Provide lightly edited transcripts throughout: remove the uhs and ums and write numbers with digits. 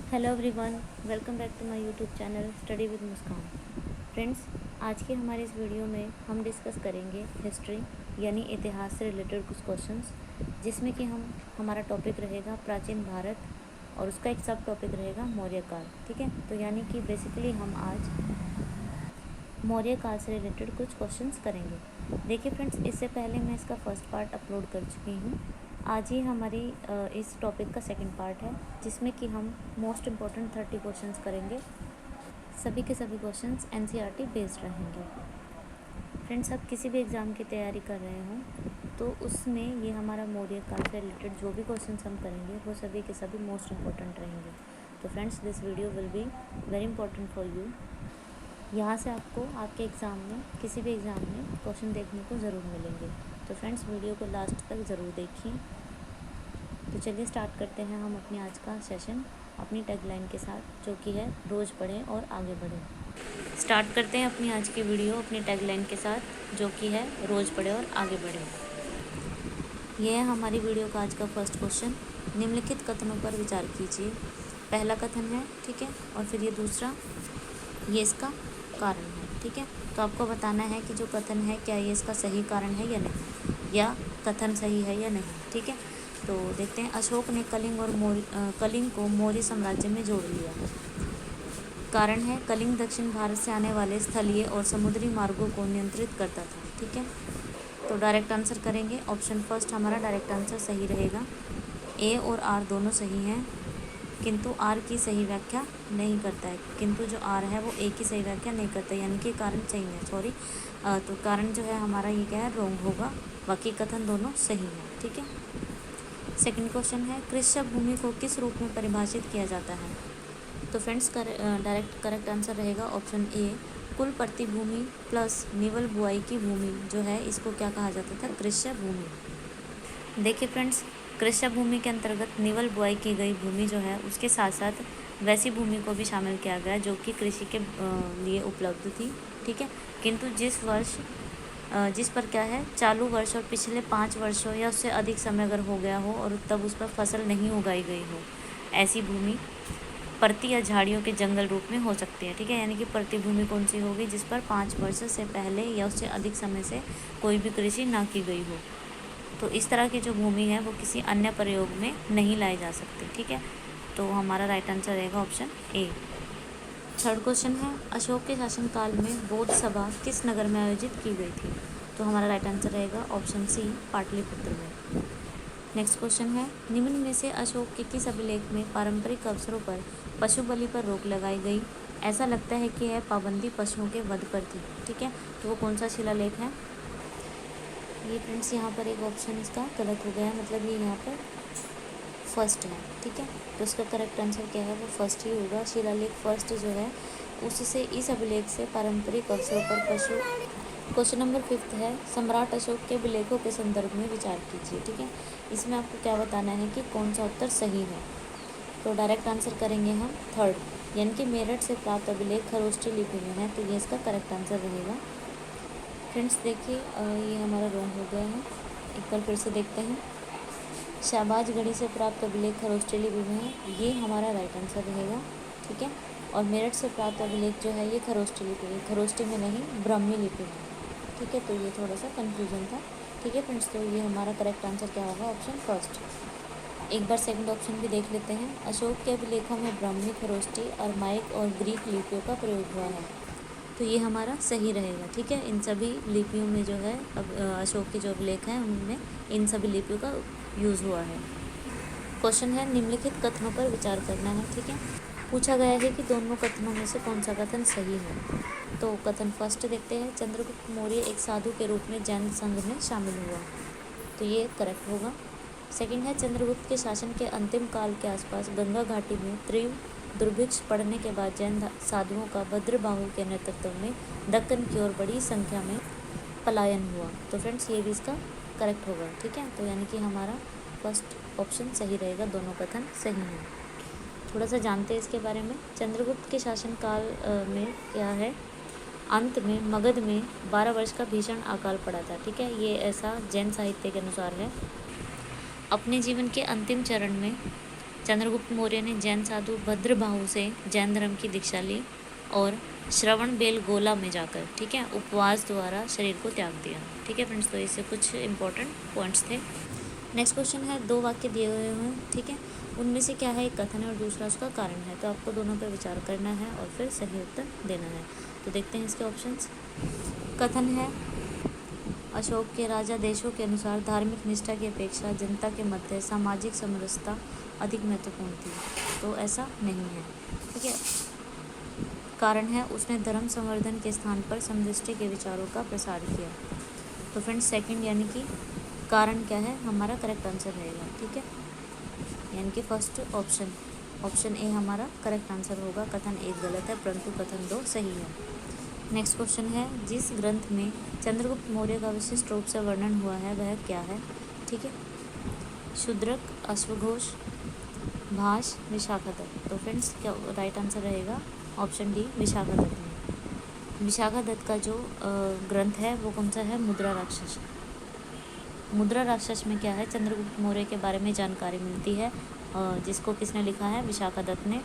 Hello everyone, welcome back to my YouTube channel study with Muskan. Friends, आज के हमारे इस वीडियो में हम डिस्कस करेंगे हिस्ट्री यानी इतिहास से रिलेटेड कुछ क्वेश्चंस, जिसमें कि हमारा टॉपिक रहेगा प्राचीन भारत और उसका एक सब टॉपिक रहेगा मौर्य काल। ठीक है, तो यानी कि बेसिकली हम आज मौर्य काल से रिलेटेड कुछ क्वेश्चंस करेंगे। देखिए फ्रेंड्स, इससे पहले मैं इसका फर्स्ट पार्ट अपलोड कर चुकी हूँ। आज ही हमारी इस टॉपिक का सेकंड पार्ट है, जिसमें कि हम मोस्ट इम्पॉर्टेंट 30 क्वेश्चंस करेंगे। सभी के सभी क्वेश्चंस एनसीईआरटी बेस्ड रहेंगे। फ्रेंड्स, आप किसी भी एग्ज़ाम की तैयारी कर रहे हों तो उसमें ये हमारा मौर्य काल से रिलेटेड जो भी क्वेश्चंस हम करेंगे वो सभी के सभी मोस्ट इम्पॉर्टेंट रहेंगे। तो friends, this video will be very important for you. यहाँ से आपको आपके एग्ज़ाम में किसी भी एग्ज़ाम में क्वेश्चन देखने को ज़रूर मिलेंगे। तो फ्रेंड्स, वीडियो को लास्ट तक ज़रूर देखिए। तो चलिए स्टार्ट करते हैं हम अपनी आज का सेशन अपनी टैगलाइन के साथ, जो कि है रोज़ पढ़ें और आगे बढ़ें। स्टार्ट करते हैं अपनी आज की वीडियो अपनी टैगलाइन के साथ, जो कि है रोज़ पढ़ें और आगे बढ़ें। यह है हमारी वीडियो का आज का फर्स्ट क्वेश्चन। निम्नलिखित कथनों पर विचार कीजिए। पहला कथन है, ठीक है, और फिर ये दूसरा, ये इसका कारण है। ठीक है, तो आपको बताना है कि जो कथन है क्या ये इसका सही कारण है या नहीं, या कथन सही है या नहीं। ठीक है, तो देखते हैं। अशोक ने कलिंग को मौर्य साम्राज्य में जोड़ लिया। कारण है, कलिंग दक्षिण भारत से आने वाले स्थलीय और समुद्री मार्गों को नियंत्रित करता था। ठीक है, तो डायरेक्ट आंसर करेंगे। ऑप्शन फर्स्ट हमारा डायरेक्ट आंसर सही रहेगा। ए और आर दोनों सही हैं, किंतु आर की सही व्याख्या नहीं करता है। किंतु जो आर है वो ए की सही व्याख्या नहीं करता, यानी कि कारण सही है, सॉरी। तो कारण जो है हमारा ये क्या है, रॉन्ग होगा। बाकी कथन दोनों सही है। ठीक है, सेकंड क्वेश्चन है, कृष्य भूमि को किस रूप में परिभाषित किया जाता है। तो फ्रेंड्स, डायरेक्ट करेक्ट आंसर रहेगा ऑप्शन ए, कुल प्रति भूमि प्लस निवल बुआई की भूमि जो है, इसको क्या कहा जाता था, कृष्य भूमि। देखिए फ्रेंड्स, कृष्य भूमि के अंतर्गत निवल बुआई की गई भूमि जो है उसके साथ साथ वैसी भूमि को भी शामिल किया गया जो कि कृषि के लिए उपलब्ध थी। ठीक है, किंतु जिस पर क्या है, चालू वर्ष और पिछले 5 वर्षों या उससे अधिक समय अगर हो गया हो और तब उस पर फसल नहीं उगाई गई हो, ऐसी भूमि पर्ती या झाड़ियों के जंगल रूप में हो सकती है। ठीक है, यानी कि पर्ती भूमि कौन सी होगी, जिस पर 5 वर्ष से पहले या उससे अधिक समय से कोई भी कृषि ना की गई हो। तो इस तरह की जो भूमि है वो किसी अन्य प्रयोग में नहीं लाई जा सकती। ठीक है, तो हमारा राइट आंसर रहेगा ऑप्शन ए। थर्ड क्वेश्चन है, अशोक के शासनकाल में बौद्ध सभा किस नगर में आयोजित की गई थी। तो हमारा राइट आंसर रहेगा ऑप्शन सी, पाटलिपुत्र में। नेक्स्ट क्वेश्चन है, निम्न में से अशोक के किस अभिलेख में पारंपरिक अवसरों पर पशु बलि पर रोक लगाई गई। ऐसा लगता है कि यह पाबंदी पशुओं के वध पर थी। ठीक है, तो वो कौन सा शिलालेख है। ये फ्रेंड्स यहाँ पर एक ऑप्शन इसका गलत हो गया है, मतलब ये यहाँ पर फर्स्ट है। ठीक है, तो इसका करेक्ट आंसर क्या है, वो फर्स्ट ही होगा। शिलालेख फर्स्ट जो है उससे, इस अभिलेख से पारंपरिक अवसरों पर पशु। क्वेश्चन नंबर 5 है, सम्राट अशोक के अभिलेखों के संदर्भ में विचार कीजिए। ठीक है, इसमें आपको क्या बताना है कि कौन सा उत्तर सही है। तो डायरेक्ट आंसर करेंगे हम थर्ड, यानी कि मेरठ से प्राप्त अभिलेख खरोष्ठी लिपि में है, तो ये इसका करेक्ट आंसर रहेगा। फ्रेंड्स देखिए, ये हमारा रॉन्ग हो गया है, एक बार फिर से देखते हैं। शाहबाजगढ़ी से प्राप्त अभिलेख खरोष्ठी लिपि में है, ये हमारा राइट आंसर रहेगा। ठीक है, और मेरठ से प्राप्त अभिलेख जो है ये खरोष्ठी लिपि है, खरोष्ठी में नहीं ब्राह्मी लिपि में। ठीक है, तो ये थोड़ा सा कन्फ्यूजन था। ठीक है फ्रेंड्स, तो ये हमारा करेक्ट आंसर क्या होगा, ऑप्शन फर्स्ट। एक बार सेकंड ऑप्शन भी देख लेते हैं। अशोक के अभिलेखों में ब्राह्मी, खरोष्ठी, अरमाइक और ग्रीक लिपियों का प्रयोग हुआ है, तो ये हमारा सही रहेगा। ठीक है, इन सभी लिपियों में जो है अशोक के जो अभिलेख हैं उनमें इन सभी लिपियों का यूज़ हुआ है। क्वेश्चन है, निम्नलिखित कथनों पर विचार करना है। ठीक है, पूछा गया है कि दोनों कथनों में से कौन सा कथन सही है। तो कथन फर्स्ट देखते हैं, चंद्रगुप्त मौर्य एक साधु के रूप में जैन संघ में शामिल हुआ, तो ये करेक्ट होगा। सेकंड है, चंद्रगुप्त के शासन के अंतिम काल के आसपास गंगा घाटी में तीव्र दुर्भिक्ष पड़ने के बाद जैन साधुओं का भद्रबाहु के नेतृत्व में दक्कन की ओर बड़ी संख्या में पलायन हुआ, तो फ्रेंड्स ये भी इसका करेक्ट होगा। ठीक है, तो यानी कि हमारा फर्स्ट ऑप्शन सही रहेगा, दोनों कथन सही हैं। थोड़ा सा जानते हैं इसके बारे में। चंद्रगुप्त के शासनकाल में क्या है, अंत में मगध में 12 वर्ष का भीषण अकाल पड़ा था। ठीक है, ये ऐसा जैन साहित्य के अनुसार है। अपने जीवन के अंतिम चरण में चंद्रगुप्त मौर्य ने जैन साधु भद्रबाहु से जैन धर्म की दीक्षा ली और श्रवण बेलगोला में जाकर, ठीक है, उपवास द्वारा शरीर को त्याग दिया। ठीक है फ्रेंड्स, तो इससे कुछ इंपॉर्टेंट पॉइंट्स थे। नेक्स्ट क्वेश्चन है, दो वाक्य दिए हुए हैं, ठीक है, उनमें से क्या है एक कथन है और दूसरा उसका कारण है। तो आपको दोनों पर विचार करना है और फिर सही उत्तर देना है। तो देखते हैं इसके ऑप्शंस। कथन है, अशोक के राजा देशों के अनुसार धार्मिक निष्ठा की अपेक्षा जनता के मध्य सामाजिक समरसता अधिक महत्वपूर्ण थी। तो ऐसा नहीं है, ठीक है। कारण है, उसने धर्म संवर्धन के स्थान पर समदृष्टि के विचारों का प्रसार किया। तो फ्रेंड्स सेकंड यानी कि कारण क्या है, हमारा करेक्ट आंसर रहेगा। ठीक है, यानी कि फर्स्ट ऑप्शन ए हमारा करेक्ट आंसर होगा। कथन एक गलत है परंतु कथन दो सही है। नेक्स्ट क्वेश्चन है, जिस ग्रंथ में चंद्रगुप्त मौर्य का विशिष्ट रूप से वर्णन हुआ है वह क्या है। ठीक है, शूद्रक, अश्वघोष, भाष्य, विशाखादत्त। तो फ्रेंड्स क्या राइट आंसर रहेगा ऑप्शन डी विशाखादत्त में। विशाखादत्त का जो ग्रंथ है वो कौन सा है, मुद्रा राक्षस। मुद्रा राक्षस में क्या है, चंद्रगुप्त मौर्य के बारे में जानकारी मिलती है, जिसको किसने लिखा है, विशाखादत्त ने।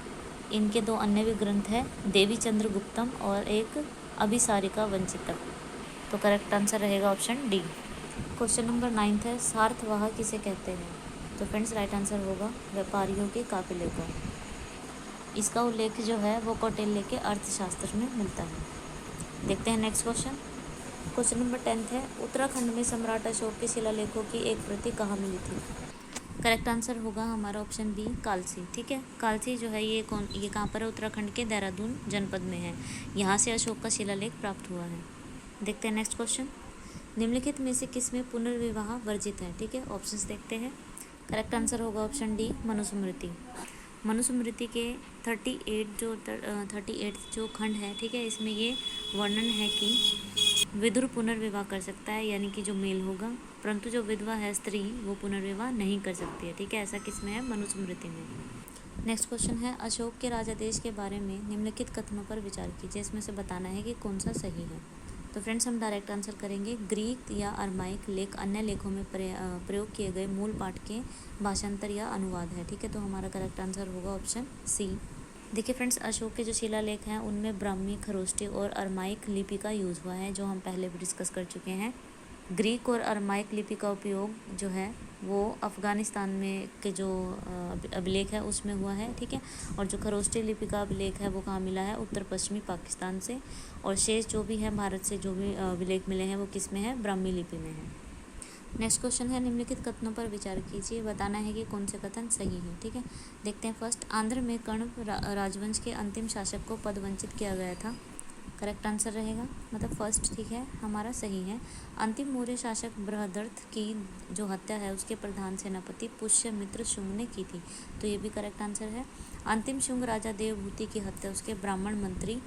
इनके दो अन्य भी ग्रंथ है, देवी चंद्रगुप्तम और एक अभिसारिका वंचितक। तो करेक्ट आंसर रहेगा ऑप्शन डी। क्वेश्चन नंबर 9 है, सार्थवाह किसे कहते हैं। तो फ्रेंड्स राइट आंसर होगा व्यापारियों के काफिले को। इसका उल्लेख जो है वो कौटिल्य के अर्थशास्त्र में मिलता है। देखते हैं नेक्स्ट क्वेश्चन। क्वेश्चन नंबर 10 है, उत्तराखंड में सम्राट अशोक के शिलालेखों की एक प्रति कहाँ मिली थी। करेक्ट आंसर होगा हमारा ऑप्शन बी कालसी। ठीक है, कालसी जो है ये कहाँ पर है, उत्तराखंड के देहरादून जनपद में है। यहाँ से अशोक का शिलालेख प्राप्त हुआ है। देखते हैं नेक्स्ट क्वेश्चन। निम्नलिखित में से किसमें पुनर्विवाह वर्जित है। ठीक है, ऑप्शंस देखते हैं। करेक्ट आंसर होगा ऑप्शन डी मनुस्मृति। मनुस्मृति के 38 जो खंड है, ठीक है, इसमें ये वर्णन है कि विदुर पुनर्विवाह कर सकता है, यानी कि जो मेल होगा, परंतु जो विधवा है स्त्री वो पुनर्विवाह नहीं कर सकती है। ठीक है, ऐसा किसमें है, मनुस्मृति में। नेक्स्ट क्वेश्चन है, अशोक के राजादेश के बारे में निम्नलिखित कथनों पर विचार कीजिए, इसमें से बताना है कि कौन सा सही है। तो फ्रेंड्स हम डायरेक्ट आंसर करेंगे। ग्रीक या अरमाइक लेख अन्य लेखों में प्रयोग किए गए मूल पाठ के भाषांतर या अनुवाद है। ठीक है, तो हमारा करेक्ट आंसर होगा ऑप्शन सी। देखिए फ्रेंड्स, अशोक के जो शिलालेख हैं उनमें ब्राह्मी, खरोष्टी और अरमाइक लिपि का यूज़ हुआ है, जो हम पहले भी डिस्कस कर चुके हैं। ग्रीक और अरमाइक लिपि का उपयोग जो है वो अफ़गानिस्तान में के जो अभिलेख है उसमें हुआ है। ठीक है, और जो खरोष्टी लिपि का अभिलेख है वो कहाँ मिला है, उत्तर पश्चिमी पाकिस्तान से। और शेष जो भी है भारत से जो भी अभिलेख मिले हैं वो किस में है, ब्राह्मी लिपि में है। नेक्स्ट क्वेश्चन है, निम्नलिखित कथनों पर विचार कीजिए, बताना है कि कौन से कथन सही है। ठीक है, देखते हैं फर्स्ट। आंध्र में कर्ण राजवंश के अंतिम शासक को पदवंचित किया गया था। करेक्ट आंसर रहेगा, मतलब फर्स्ट ठीक है हमारा सही है। अंतिम मौर्य शासक बृहदर्थ की जो हत्या है उसके प्रधान सेनापति पुष्यमित्र शुंग ने की थी। तो ये भी करेक्ट आंसर है। अंतिम शुंग राजा देवभूति की हत्या उसके ब्राह्मण मंत्री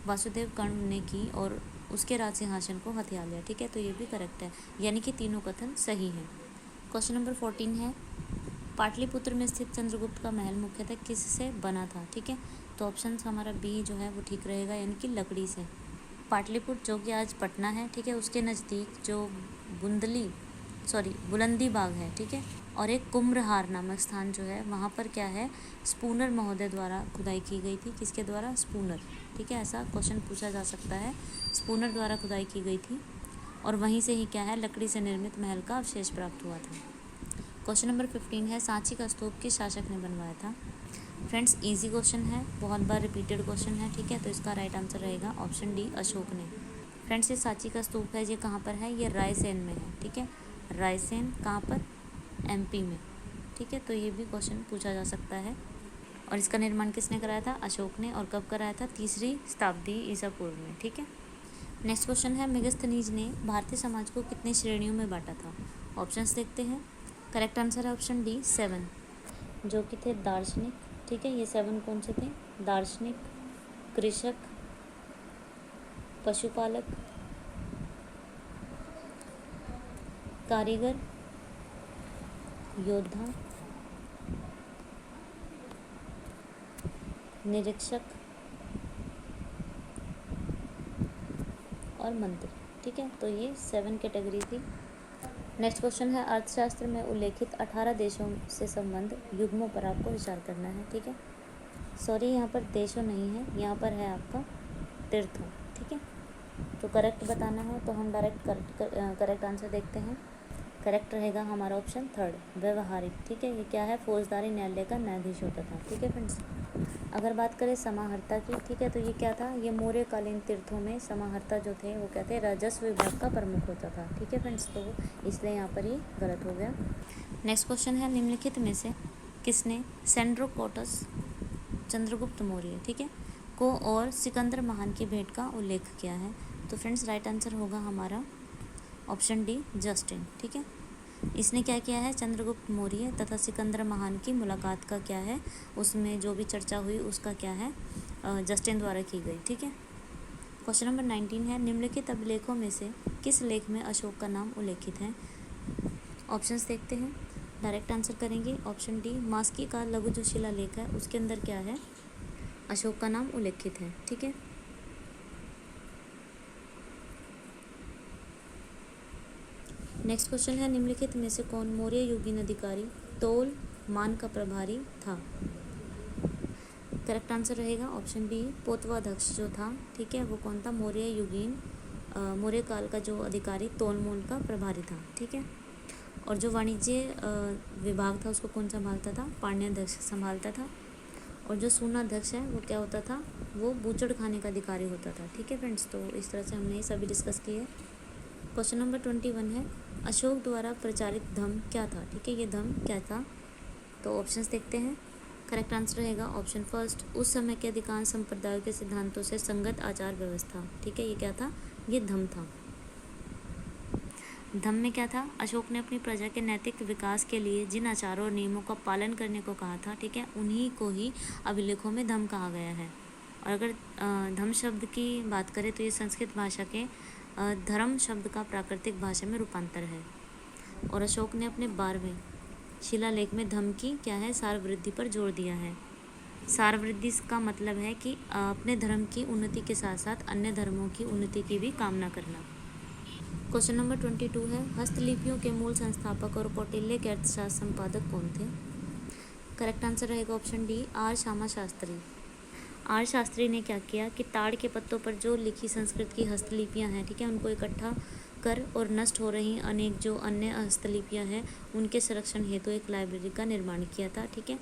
वासुदेव कर्ण ने की और उसके राज सिंहासन को हथिया लिया। ठीक है, तो ये भी करेक्ट है, यानी कि तीनों कथन सही हैं। क्वेश्चन नंबर 14 है, पाटलिपुत्र में स्थित चंद्रगुप्त का महल मुख्यतः किससे बना था। ठीक है, तो ऑप्शन हमारा बी जो है वो ठीक रहेगा, यानी कि लकड़ी से। पाटलिपुत्र जो कि आज पटना है, ठीक है, उसके नज़दीक जो बुलंदी बाग है, ठीक है, और एक कुम्भहार नामक स्थान जो है वहाँ पर क्या है, स्पूनर महोदय द्वारा खुदाई की गई थी। किसके द्वारा, स्पूनर। ठीक है, ऐसा क्वेश्चन पूछा जा सकता है। स्पूनर द्वारा खुदाई की गई थी और वहीं से ही क्या है, लकड़ी से निर्मित महल का अवशेष प्राप्त हुआ था। क्वेश्चन नंबर 15 है, सांची का स्तूप किस शासक ने बनवाया था। फ्रेंड्स इजी क्वेश्चन है, बहुत बार रिपीटेड क्वेश्चन है। ठीक है, तो इसका राइट आंसर रहेगा ऑप्शन डी अशोक ने। फ्रेंड्स ये सांची का स्तूप है, ये कहाँ पर है, ये रायसेन में है। ठीक है, रायसेन कहाँ पर, एमपी में। ठीक है, तो ये भी क्वेश्चन पूछा जा सकता है। और इसका निर्माण किसने कराया था, अशोक ने। और कब कराया था, 3री शताब्दी ईसा पूर्व में। ठीक है, नेक्स्ट क्वेश्चन है, मेगास्थनीज ने भारतीय समाज को कितनी श्रेणियों में बांटा था। ऑप्शंस देखते हैं। करेक्ट आंसर है ऑप्शन डी 7, जो कि थे दार्शनिक। ठीक है, ये 7 कौन से थे, दार्शनिक, कृषक, पशुपालक, कारीगर, योद्धा, निरीक्षक और मंत्री। ठीक है, तो ये 7 कैटेगरी थी नेक्स्ट क्वेश्चन है अर्थशास्त्र में उल्लेखित 18 देशों से संबंध युग्मों पर आपको विचार करना है। ठीक है, सॉरी यहाँ पर देशों नहीं है, यहाँ पर है आपका तीर्थों। ठीक है, तो करेक्ट बताना है तो हम डायरेक्ट करेक्ट आंसर देखते हैं। करेक्ट रहेगा हमारा ऑप्शन थर्ड, व्यवहारिक। ठीक है, ये क्या है, फौजदारी न्यायालय का न्यायाधीश होता था। ठीक है फ्रेंड्स, अगर बात करें समाहर्ता की, ठीक है, तो ये क्या था, ये मौर्यकालीन तीर्थों में समाहर्ता जो थे वो क्या थे, राजस्व विभाग का प्रमुख होता था। ठीक है फ्रेंड्स, तो इसलिए यहाँ पर ये गलत हो गया। नेक्स्ट क्वेश्चन है निम्नलिखित में से किसने सेंड्रोकोटस चंद्रगुप्त मौर्य, ठीक है, को और सिकंदर महान की भेंट का उल्लेख किया है? तो फ्रेंड्स राइट आंसर होगा हमारा ऑप्शन डी, जस्टिन। ठीक है, इसने क्या किया है, चंद्रगुप्त मौर्य तथा सिकंदर महान की मुलाकात का क्या है, उसमें जो भी चर्चा हुई उसका क्या है, जस्टिन द्वारा की गई। ठीक है, क्वेश्चन नंबर 19 है निम्नलिखित अभिलेखों में से किस लेख में अशोक का नाम उल्लेखित है? ऑप्शंस देखते हैं, डायरेक्ट आंसर करेंगे ऑप्शन डी, मास्की का लघु जो शिलालेख है उसके अंदर क्या है, अशोक का नाम उल्लेखित है। ठीक है, नेक्स्ट क्वेश्चन है निम्नलिखित में से कौन मौर्य युगीन अधिकारी तोल मान का प्रभारी था? करेक्ट आंसर रहेगा ऑप्शन बी, पोतवाध्यक्ष जो था। ठीक है, वो कौन था, मौर्य युगीन मौर्य काल का जो अधिकारी तोल मोल का प्रभारी था। ठीक है, और जो वाणिज्य विभाग था उसको कौन संभालता था, पाण्याध्यक्ष संभालता था। और जो सूनाध्यक्ष है वो क्या होता था, वो बूचड़ खाने का अधिकारी होता था। ठीक है फ्रेंड्स, तो इस तरह से हमने ये सभी डिस्कस किए। क्वेश्चन नंबर 21 है अशोक द्वारा प्रचारित धम्म क्या था? ठीक है, ये धम्म क्या था? तो ऑप्शंस देखते हैं, करेक्ट आंसर रहेगा ऑप्शन फर्स्ट, उस समय के अधिकांश संप्रदायों के सिद्धांतों से संगत आचार व्यवस्था। ठीक है, ये क्या था, ये धम्म था। धम्म में क्या था, अशोक ने अपनी प्रजा के नैतिक विकास के लिए जिन आचारों और नियमों का पालन करने को कहा था, ठीक है, उन्हीं को ही अभिलेखों में धम्म कहा गया है। और अगर धम्म शब्द की बात करें तो ये संस्कृत भाषा के धर्म शब्द का प्राकृतिक भाषा में रूपांतर है। और अशोक ने अपने 12वें शिलालेख में धम्म की क्या है, सार वृद्धि पर जोर दिया है। सार वृद्धि का मतलब है कि अपने धर्म की उन्नति के साथ साथ अन्य धर्मों की उन्नति की भी कामना करना। क्वेश्चन नंबर 22 है हस्तलिपियों के मूल संस्थापक और कौटिल्य के अर्थशास्त्र संपादक कौन थे? करेक्ट आंसर रहेगा option D, R Shyama Shastri. R Shastri ने क्या किया कि ताड़ के पत्तों पर जो लिखी संस्कृत की हस्तलिपियां हैं, ठीक है, उनको इकट्ठा कर और नष्ट हो रही अनेक जो अन्य हस्तलिपियां हैं उनके संरक्षण हेतु एक लाइब्रेरी का निर्माण किया था। ठीक है,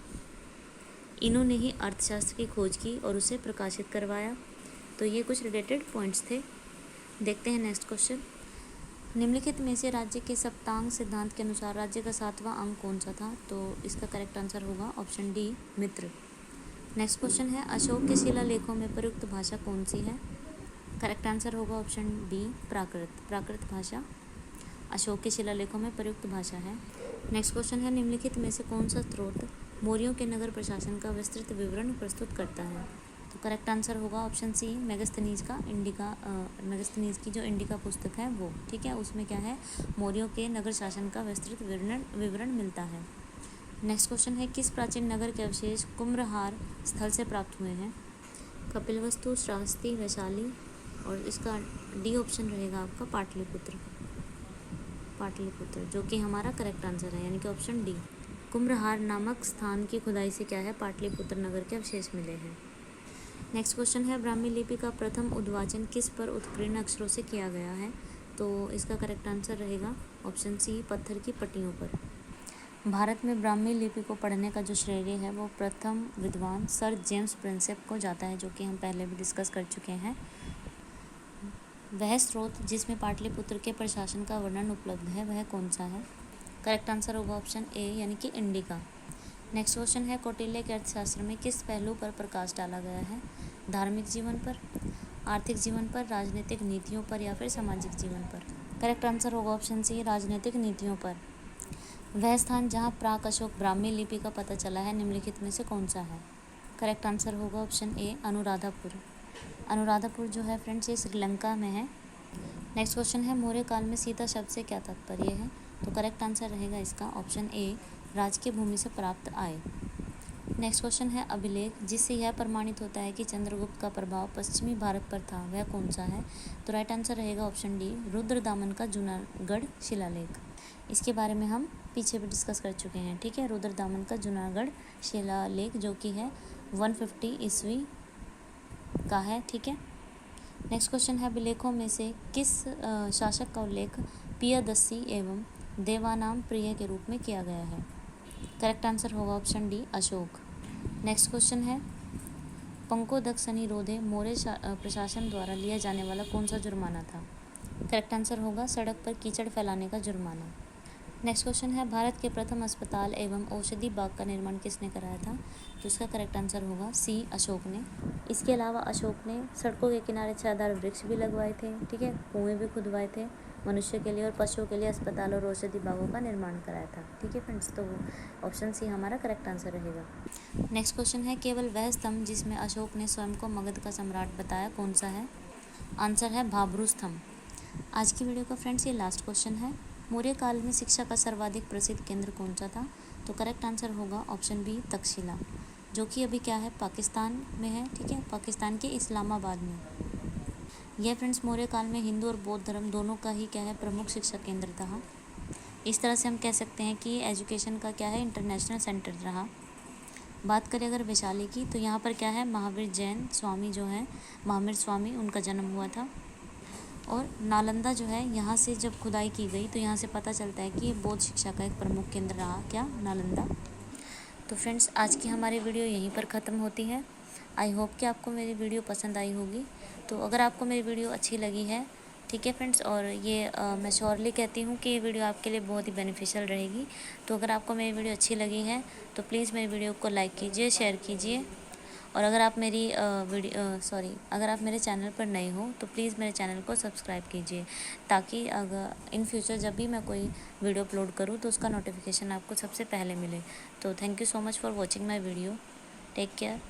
इन्होंने ही अर्थशास्त्र की खोज की और उसे प्रकाशित करवाया। तो ये कुछ रिलेटेड पॉइंट्स थे। देखते हैं नेक्स्ट क्वेश्चन, निम्नलिखित में से राज्य के सप्तांग सिद्धांत के अनुसार राज्य का 7वां अंग कौन सा था? तो इसका करेक्ट आंसर होगा ऑप्शन डी, मित्र। नेक्स्ट क्वेश्चन है अशोक के शिलालेखों में प्रयुक्त भाषा कौन सी है? करेक्ट आंसर होगा ऑप्शन डी, प्राकृत। प्राकृत भाषा अशोक के शिलालेखों में प्रयुक्त भाषा है। नेक्स्ट क्वेश्चन है निम्नलिखित में से कौन सा स्रोत मौर्यों के नगर प्रशासन का विस्तृत विवरण प्रस्तुत करता है? तो करेक्ट आंसर होगा ऑप्शन सी, मेगस्थनीज का इंडिका, मेगस्थनीज की जो इंडिका पुस्तक है वो। ठीक है, उसमें क्या है, मौर्यों के नगर शासन का विस्तृत विवरण मिलता है। नेक्स्ट क्वेश्चन है किस प्राचीन नगर के अवशेष कुम्भहार स्थल से प्राप्त हुए हैं? कपिलवस्तु, श्रावस्ती, वैशाली, और इसका डी ऑप्शन रहेगा आपका पाटलिपुत्र। पाटलिपुत्र जो कि हमारा करेक्ट आंसर है, यानी कि ऑप्शन डी। कुम्भहार नामक स्थान की खुदाई से क्या है, पाटलिपुत्र नगर के अवशेष मिले हैं। नेक्स्ट क्वेश्चन है ब्राह्मी लिपि का प्रथम उद्वाचन किस पर उत्कीर्ण अक्षरों से किया गया है? तो इसका करेक्ट आंसर रहेगा ऑप्शन सी, पत्थर की पट्टियों पर। भारत में ब्राह्मी लिपि को पढ़ने का जो श्रेय है वो प्रथम विद्वान सर जेम्स प्रिंसेप को जाता है, जो कि हम पहले भी डिस्कस कर चुके हैं। वह स्रोत जिसमें पाटलिपुत्र के प्रशासन का वर्णन उपलब्ध है वह कौन सा है? करेक्ट आंसर होगा ऑप्शन ए, यानी कि इंडिका। नेक्स्ट क्वेश्चन है कौटिल्य के अर्थशास्त्र में किस पहलू पर प्रकाश डाला गया है? धार्मिक जीवन पर, आर्थिक जीवन पर, राजनीतिक नीतियों पर या फिर सामाजिक जीवन पर? करेक्ट आंसर होगा ऑप्शन सी, राजनीतिक नीतियों पर। वह स्थान जहाँ प्राक अशोक ब्राह्मी लिपि का पता चला है निम्नलिखित में से कौन सा है? करेक्ट आंसर होगा ऑप्शन ए, अनुराधापुर। अनुराधापुर जो है फ्रेंड्स ये श्रीलंका में है। नेक्स्ट क्वेश्चन है मौर्य काल में सीता शब्द से क्या तात्पर्य है? तो करेक्ट आंसर रहेगा इसका ऑप्शन ए, राजकीय भूमि से प्राप्त आय। नेक्स्ट क्वेश्चन है अभिलेख जिससे यह प्रमाणित होता है कि चंद्रगुप्त का प्रभाव पश्चिमी भारत पर था वह कौन सा है? तो राइट आंसर रहेगा ऑप्शन डी, रुद्रदामन का जूनागढ़ शिलालेख। इसके बारे में हम पीछे भी डिस्कस कर चुके हैं, ठीक है। रुद्रदामन का जूनागढ़ शिलालेख जो कि है 150 ईस्वी का है, ठीक है। नेक्स्ट क्वेश्चन है, अभिलेखों में से किस शासक का उल्लेख पियदस्सी एवं देवानाम प्रिय के रूप में किया गया है? करेक्ट आंसर होगा option D, Ashok. Next question है, पंकोदकसनिरोधे मौर्य प्रशासन द्वारा लिया जाने वाला कौन सा जुर्माना था? करेक्ट आंसर होगा सड़क पर कीचड़ फैलाने का जुर्माना। नेक्स्ट क्वेश्चन है, भारत के प्रथम अस्पताल एवं औषधि बाग का निर्माण किसने कराया था? तो इसका करेक्ट आंसर होगा सी, अशोक ने। इसके अलावा अशोक ने सड़कों के किनारे छायादार वृक्ष भी लगवाए थे, ठीक है, कुएं भी खुदवाए थे मनुष्य के लिए और पशुओं के लिए अस्पताल और औषधि बागों का निर्माण कराया था, ठीक है फ्रेंड्स। तो ऑप्शन सी हमारा करेक्ट आंसर रहेगा। नेक्स्ट क्वेश्चन है, केवल वह स्तंभ जिसमें अशोक ने स्वयं को मगध का सम्राट बताया कौन सा है? आंसर है भाब्रू स्तंभ। आज की वीडियो का फ्रेंड्स ये लास्ट क्वेश्चन है, मौर्य काल में शिक्षा का सर्वाधिक प्रसिद्ध केंद्र कौन सा था? तो करेक्ट आंसर होगा ऑप्शन बी, तक्षशिला, जो कि अभी क्या है, पाकिस्तान में है, ठीक है, पाकिस्तान के इस्लामाबाद में। यह फ्रेंड्स मौर्य काल में हिंदू और बौद्ध धर्म दोनों का ही क्या है, प्रमुख शिक्षा केंद्र था। इस तरह से हम कह सकते हैं कि एजुकेशन का क्या है, इंटरनेशनल सेंटर रहा। बात करें अगर वैशाली की, तो यहाँ पर क्या है, महावीर जैन स्वामी जो है, महावीर स्वामी, उनका जन्म हुआ था। और नालंदा जो है, यहाँ से जब खुदाई की गई तो यहाँ से पता चलता है कि ये बौद्ध शिक्षा का एक प्रमुख केंद्र रहा, क्या, नालंदा। तो फ्रेंड्स आज की हमारी वीडियो यहीं पर ख़त्म होती है। आई होप कि आपको मेरी वीडियो पसंद आई होगी। तो अगर आपको मेरी वीडियो अच्छी लगी है, ठीक है फ्रेंड्स, और ये मैं श्योरली कहती हूँ कि ये वीडियो आपके लिए बहुत ही बेनिफिशियल रहेगी। तो अगर आपको मेरी वीडियो अच्छी लगी है तो प्लीज़ मेरी वीडियो को लाइक कीजिए, शेयर कीजिए। और अगर आप अगर आप मेरे चैनल पर नए हो तो प्लीज़ मेरे चैनल को सब्सक्राइब कीजिए, ताकि अगर इन फ्यूचर जब भी मैं कोई वीडियो अपलोड करूँ तो उसका नोटिफिकेशन आपको सबसे पहले मिले। तो thank you so much for watching my video. Take care.